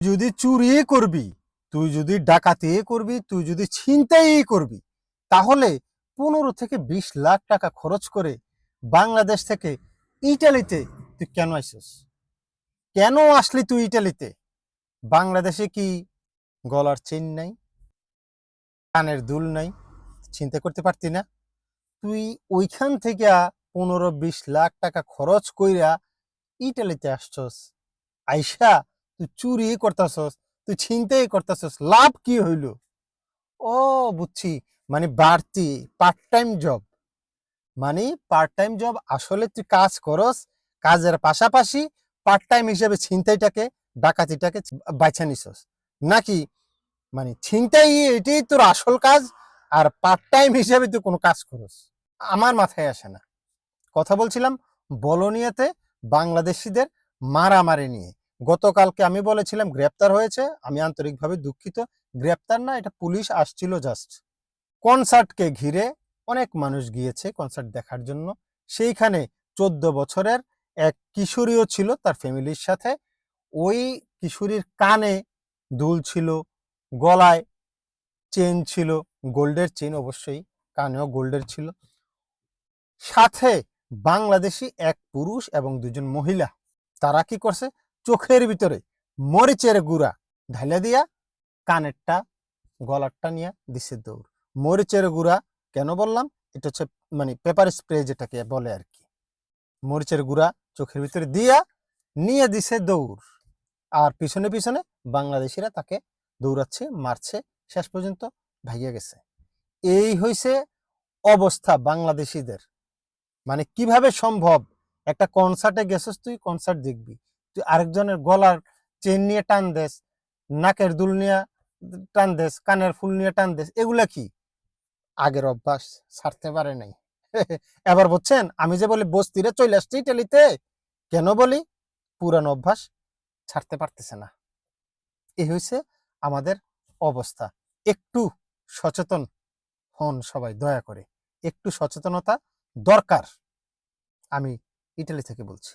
যদি চুরি করবি, তুই যদি ডাকাতি করবি, তুই যদি ছিনতাই করবি, তাহলে 15 থেকে 20 লাখ টাকা খরচ করে বাংলাদেশ থেকে ইটালিতে তুই কেন আইসস? কেন আসলি তুই ইটালিতে? বাংলাদেশে কি গলার চেন নাই, কানের দুল নাই? চিন্তা করতে পারতি না? তুই ওইখান থেকে 15-20 লাখ টাকা খরচ কইরা ইটালিতে আসছস। আইসা তুই চুরি করতেছস, তুই ছিনতাই করতেছস, লাভ কি হইল? ও, বুঝছি, মানে বাড়তি পার্ট টাইম জব। মানে পার্ট টাইম জব, আসলে তুই কাজ করস, কাজের পাশাপাশি পার্ট টাইম হিসেবে ছিনতাইটাকে, ডাকাতিটাকে বাছা নিছস নাকি? মানে ছিনতাই এটাই তোর আসল কাজ, আর পার্ট টাইম হিসেবে তুই কোনো কাজ করস? আমার মাথায় আসে না। কথা বলছিলাম বলোনিয়াতে বাংলাদেশিদের মারামারি নিয়ে। গতকালকে আমি বলেছিলাম গ্রেপ্তার হয়েছে, আমি আন্তরিকভাবে দুঃখিত। গ্রেপ্তার না, এটা পুলিশ আসছিল জাস্ট। কনসার্টকে ঘিরে অনেক মানুষ গিয়েছে কনসার্ট দেখার জন্য। সেইখানে 14 বছরের এক কিশোরীও ছিল তার ফ্যামিলির সাথে। ওই কিশোরীর কানে দুল ছিল, গলায় চেন ছিল, গোল্ডের চেন অবশ্যই, কানেও গোল্ডের ছিল। সাথে বাংলাদেশি এক পুরুষ এবং 2জন মহিলা। তারা কি করছে? চোখের ভিতরে মরিচের গুঁড়া ঢাইলা দিয়া কানেরটা, গলারটা নিয়ে দিছে দৌড়। মরিচের গুঁড়া কেন বললাম? এটা হচ্ছে মানে পেপার স্প্রে যেটাকে বলে আর কি। মরিচের গুঁড়া চোখের ভিতরে দিয়া নিয়ে দিছে দৌড়। আর পিছনে পিছনে বাংলাদেশিরা তাকে দৌড়াচ্ছে, মারছে, শেষ পর্যন্ত ভাইয়া গেছে। এই হইছে অবস্থা বাংলাদেশিদের। মানে কিভাবে সম্ভব? একটা কনসার্টে গেছিস, তুই কনসার্ট দেখবি, তুই আরেকজনের গলার চেন নিয়ে টান দেস, নাকের দুল নিয়ে টান দেস, কানের ফুল নিয়ে টান দেস, এগুলা কি আগের অভ্যাস ছাড়তে পারে নাই? এবার বুঝছেন আমি যে বলি বস্তিরে চলে আসছি ইটালিতে, কেন বলি? পুরানো অভ্যাস ছাড়তে পারতেছে না। এই হয়েছে আমাদের অবস্থা। একটু সচেতন হন সবাই, দয়া করে একটু সচেতনতা দরকার। আমি ইটালি থেকে বলছি।